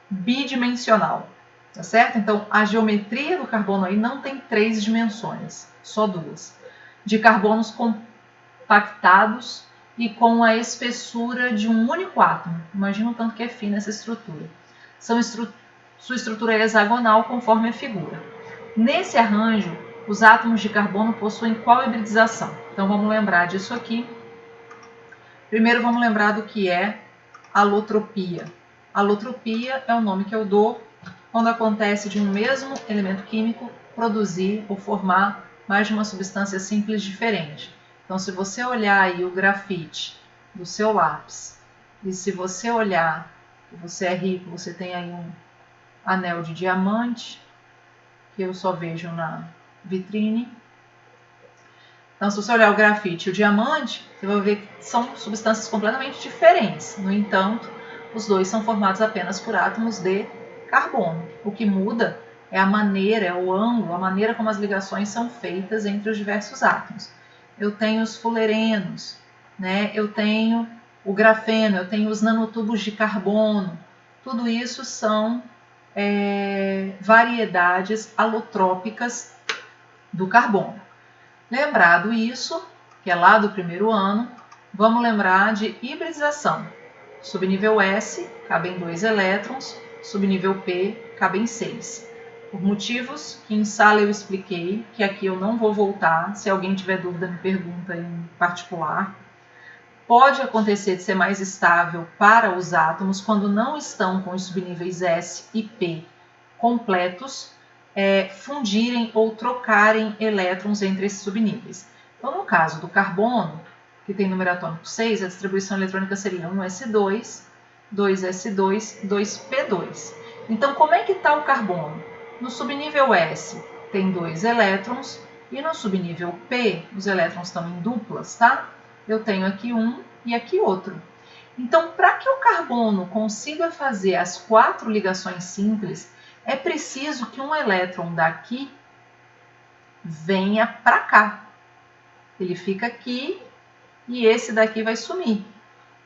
bidimensional. tá certo? Então, a geometria do carbono aí não tem 3 dimensões, só 2. De carbonos compactados e com a espessura de um único átomo. Imagina o tanto que é fina essa estrutura. Sua estrutura é hexagonal, conforme a figura. Nesse arranjo, os átomos de carbono possuem qual hibridização? Então, vamos lembrar disso aqui. Primeiro, vamos lembrar do que é alotropia. Alotropia é o nome que eu dou quando acontece de um mesmo elemento químico produzir ou formar mais de uma substância simples diferente. Então, se você olhar aí o grafite do seu lápis, e se você olhar, você é rico, você tem aí um anel de diamante, que eu só vejo na vitrine. Então, se você olhar o grafite e o diamante, você vai ver que são substâncias completamente diferentes. No entanto, os dois são formados apenas por átomos de carbono. O que muda é a maneira, é o ângulo, a maneira como as ligações são feitas entre os diversos átomos. Eu tenho os fulerenos, né? Eu tenho o grafeno, eu tenho os nanotubos de carbono. Tudo isso são variedades alotrópicas do carbono. Lembrado isso, que é lá do primeiro ano, vamos lembrar de hibridização. Subnível S, cabem 2 elétrons, subnível P, cabem 6. Por motivos que em sala eu expliquei, que aqui eu não vou voltar, se alguém tiver dúvida me pergunta em particular. Pode acontecer de ser mais estável para os átomos quando não estão com os subníveis S e P completos, fundirem ou trocarem elétrons entre esses subníveis. Então, no caso do carbono, que tem número atômico 6, a distribuição eletrônica seria 1s2, 2s2, 2p2. Então, como é que está o carbono? No subnível S tem 2 elétrons e no subnível P os elétrons estão em duplas, tá? Eu tenho aqui um e aqui outro. Então, para que o carbono consiga fazer as 4 ligações simples, é preciso que um elétron daqui venha para cá. Ele fica aqui e esse daqui vai sumir.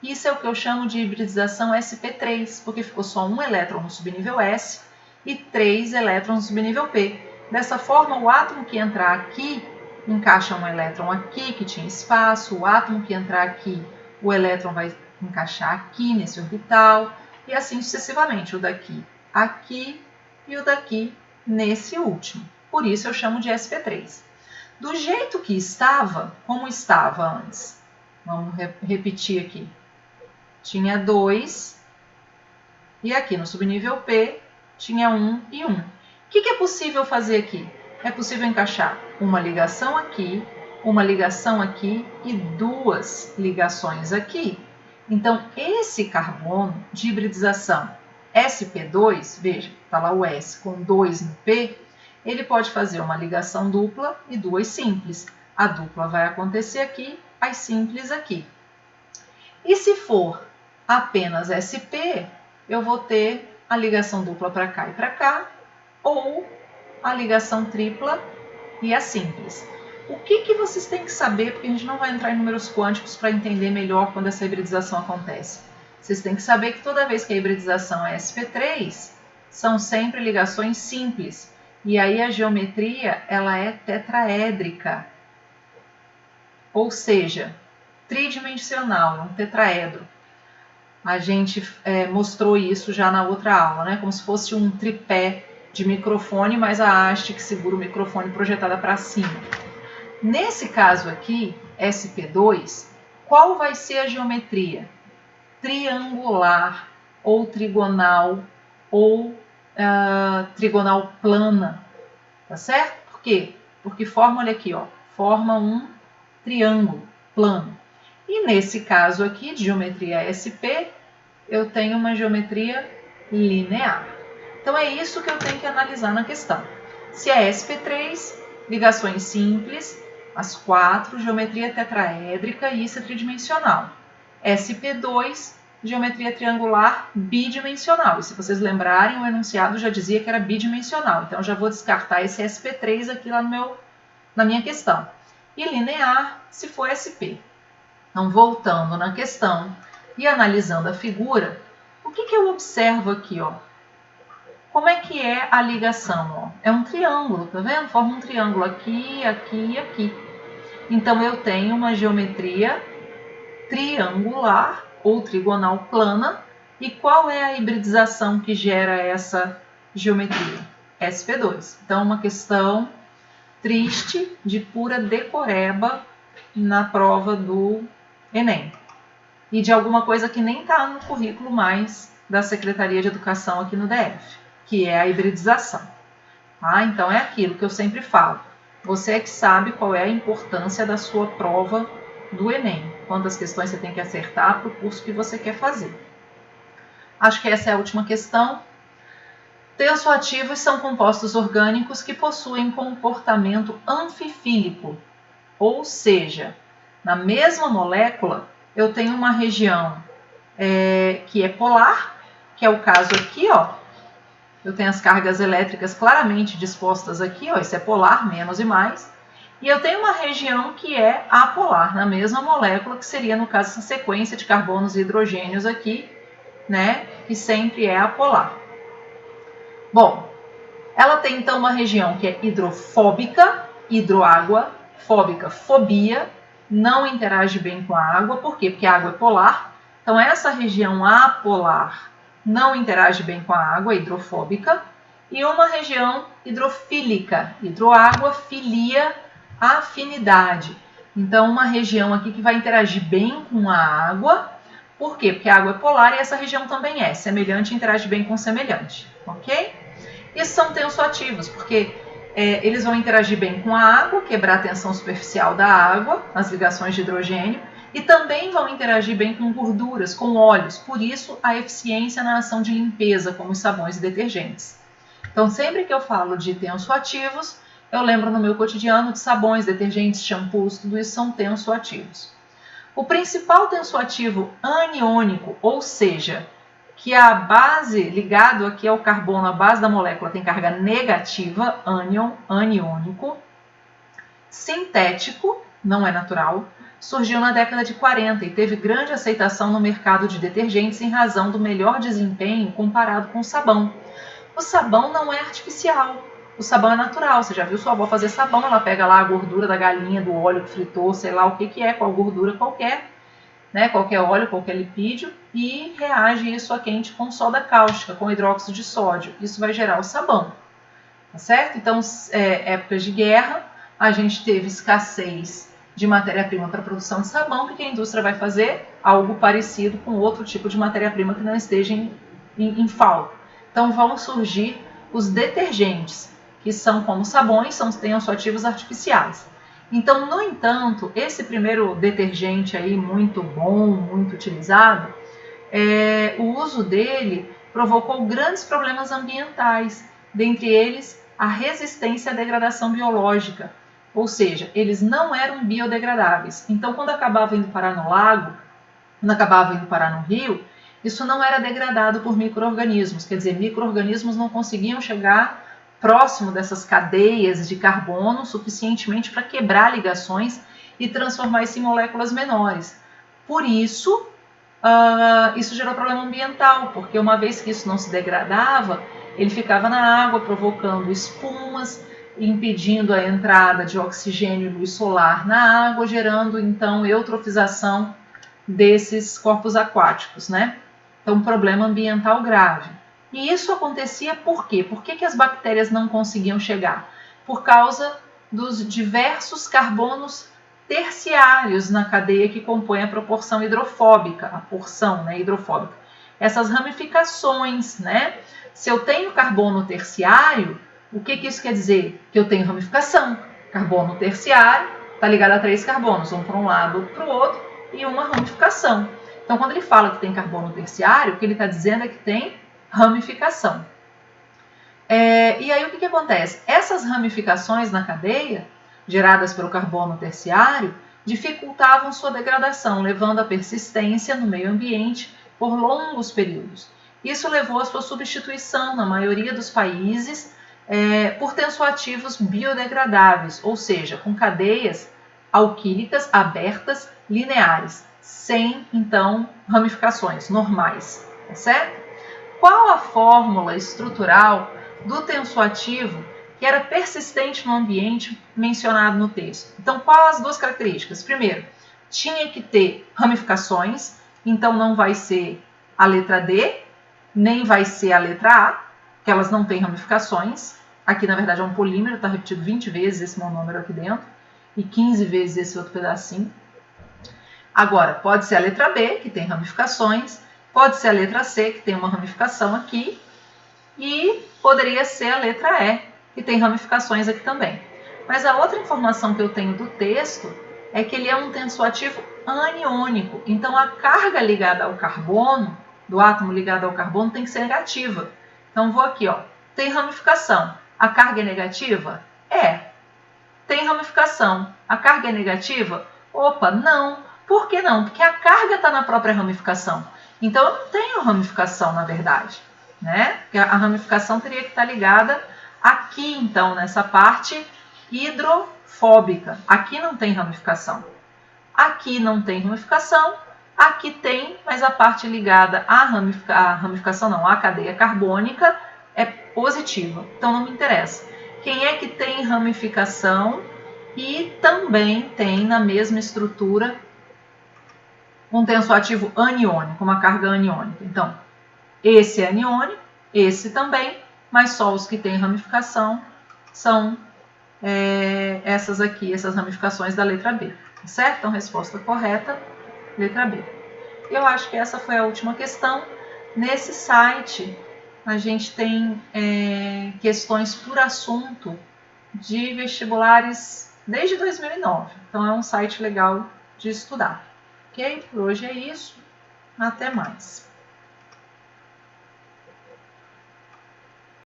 Isso é o que eu chamo de hibridização sp3, porque ficou só um elétron no subnível S e 3 elétrons no subnível P. Dessa forma, o átomo que entrar aqui encaixa um elétron aqui que tinha espaço, o átomo que entrar aqui, o elétron vai encaixar aqui nesse orbital e assim sucessivamente, o daqui aqui e o daqui nesse último. Por isso eu chamo de sp3. Do jeito que estava, como estava antes? Vamos repetir aqui. Tinha 2 e aqui no subnível P tinha 1 e 1. O que é possível fazer aqui? É possível encaixar uma ligação aqui e 2 ligações aqui. Então, esse carbono de hibridização sp2, veja, está lá o S com 2 no P, ele pode fazer uma ligação dupla e 2 simples. A dupla vai acontecer aqui, as simples aqui. E se for apenas sp, eu vou ter a ligação dupla para cá e para cá, ou a ligação tripla e a simples. O que vocês têm que saber, porque a gente não vai entrar em números quânticos para entender melhor quando essa hibridização acontece. Vocês têm que saber que toda vez que a hibridização é sp3, são sempre ligações simples. E aí a geometria ela é tetraédrica, ou seja, tridimensional, um tetraedro. A gente mostrou isso já na outra aula, né? Como se fosse um tripé de microfone, mas a haste que segura o microfone projetada para cima. Nesse caso aqui, sp2, qual vai ser a geometria? Triangular, ou trigonal, ou trigonal plana, tá certo? Por quê? Porque forma, olha aqui, ó, forma um triângulo plano. E nesse caso aqui, de geometria SP, eu tenho uma geometria linear. Então é isso que eu tenho que analisar na questão. Se é sp3, ligações simples, as 4, geometria tetraédrica e isso é tridimensional. sp2, geometria triangular bidimensional. E se vocês lembrarem, o enunciado já dizia que era bidimensional. Então, eu já vou descartar esse sp3 aqui lá na minha questão. E linear, se for sp. Então, voltando na questão e analisando a figura, o que eu observo aqui? Ó? Como é que é a ligação? Ó? É um triângulo, tá vendo? Forma um triângulo aqui, aqui e aqui. Então, eu tenho uma geometria triangular ou trigonal plana. E qual é a hibridização que gera essa geometria? SP2. Então, uma questão triste de pura decoreba na prova do Enem. E de alguma coisa que nem está no currículo mais da Secretaria de Educação aqui no DF, que é a hibridização. Tá? Então, é aquilo que eu sempre falo. Você é que sabe qual é a importância da sua prova do Enem. Quantas questões você tem que acertar para o curso que você quer fazer. Acho que essa é a última questão. Tensoativos são compostos orgânicos que possuem comportamento anfifílico, ou seja, na mesma molécula eu tenho uma região que é polar, que é o caso aqui, ó. Eu tenho as cargas elétricas claramente dispostas aqui, ó, isso é polar, menos e mais. E eu tenho uma região que é apolar, na mesma molécula, que seria, no caso, essa sequência de carbonos e hidrogênios aqui, né, que sempre é apolar. Bom, ela tem então uma região que é hidrofóbica, hidroágua, fóbica, fobia, não interage bem com a água. Por quê? Porque a água é polar. Então, essa região apolar não interage bem com a água, hidrofóbica. E uma região hidrofílica, hidroágua, filia, afinidade. Então, uma região aqui que vai interagir bem com a água. Por quê? Porque a água é polar e essa região também é. Semelhante interage bem com semelhante. Ok? Isso são tensoativos, porque eles vão interagir bem com a água, quebrar a tensão superficial da água, as ligações de hidrogênio, e também vão interagir bem com gorduras, com óleos. Por isso, a eficiência na ação de limpeza, como os sabões e detergentes. Então, sempre que eu falo de tensoativos, eu lembro no meu cotidiano de sabões, detergentes, shampoos, tudo isso são tensoativos. O principal tensoativo aniônico, ou seja, que a base, ligado aqui ao carbono, a base da molécula tem carga negativa, ânion, aniônico, sintético, não é natural, surgiu na década de 40 e teve grande aceitação no mercado de detergentes em razão do melhor desempenho comparado com o sabão. O sabão não é artificial, o sabão é natural. Você já viu sua avó fazer sabão, ela pega lá a gordura da galinha, do óleo que fritou, sei lá o que é, qual gordura qualquer, né, qualquer óleo, qualquer lipídio, e reage isso a quente com soda cáustica, com hidróxido de sódio. Isso vai gerar o sabão, tá certo? Então, épocas de guerra, a gente teve escassez de matéria-prima para a produção de sabão. O que a indústria vai fazer? Algo parecido com outro tipo de matéria-prima que não esteja em falta. Então, vão surgir os detergentes, que são como sabões, são tensoativos artificiais. Então, no entanto, esse primeiro detergente aí muito bom, muito utilizado, o uso dele provocou grandes problemas ambientais, dentre eles a resistência à degradação biológica, ou seja, eles não eram biodegradáveis. Então, quando acabava indo parar no lago, quando acabava indo parar no rio, isso não era degradado por micro-organismos, quer dizer, micro-organismos não conseguiam chegar próximo dessas cadeias de carbono suficientemente para quebrar ligações e transformar isso em moléculas menores. Por isso, isso gerou problema ambiental, porque uma vez que isso não se degradava, ele ficava na água provocando espumas, impedindo a entrada de oxigênio e luz solar na água, gerando então eutrofização desses corpos aquáticos, né? Então, um problema ambiental grave. E isso acontecia por quê? Por que as bactérias não conseguiam chegar? Por causa dos diversos carbonos terciários na cadeia que compõe a proporção hidrofóbica, a porção, né, hidrofóbica. Essas ramificações, né? Se eu tenho carbono terciário, o que isso quer dizer? Que eu tenho ramificação. Carbono terciário está ligado a 3 carbonos, um para um lado, outro para o outro, e uma ramificação. Então, quando ele fala que tem carbono terciário, o que ele está dizendo é que tem ramificação. E aí o que acontece? Essas ramificações na cadeia, geradas pelo carbono terciário, dificultavam sua degradação, levando à persistência no meio ambiente por longos períodos. Isso levou à sua substituição, na maioria dos países, por tensoativos biodegradáveis, ou seja, com cadeias alquílicas abertas, lineares, sem, então, ramificações normais, tá certo? qual a fórmula estrutural do tensoativo que era persistente no ambiente mencionado no texto. Então, quais as duas características? Primeiro, tinha que ter ramificações, então não vai ser a letra D, nem vai ser a letra A, que elas não têm ramificações. Aqui, na verdade, é um polímero, está repetido 20 vezes esse monômero aqui dentro, e 15 vezes esse outro pedacinho. Agora, pode ser a letra B, que tem ramificações, pode ser a letra C, que tem uma ramificação aqui, e poderia ser a letra E, que tem ramificações aqui também. Mas a outra informação que eu tenho do texto é que ele é um tensoativo aniônico. Então, a carga ligada ao carbono, do átomo ligado ao carbono, tem que ser negativa. Então, vou aqui, ó, tem ramificação. A carga é negativa? É. Tem ramificação. A carga é negativa? Opa, não. Por que não? Porque a carga está na própria ramificação. Então, eu não tenho ramificação, na verdade, né? Porque a ramificação teria que estar ligada aqui, então, nessa parte hidrofóbica. Aqui não tem ramificação. Aqui não tem ramificação. Aqui tem, mas a parte ligada à ramificação, não, à cadeia carbônica é positiva. Então, não me interessa. Quem é que tem ramificação e também tem na mesma estrutura um tensoativo aniônico, uma carga aniônica. Então, esse é aniônico, esse também, mas só os que têm ramificação são essas aqui, essas ramificações da letra B, certo? Então, resposta correta, letra B. Eu acho que essa foi a última questão. Nesse site, a gente tem questões por assunto de vestibulares desde 2009. Então, é um site legal de estudar. Ok? Por hoje é isso. Até mais.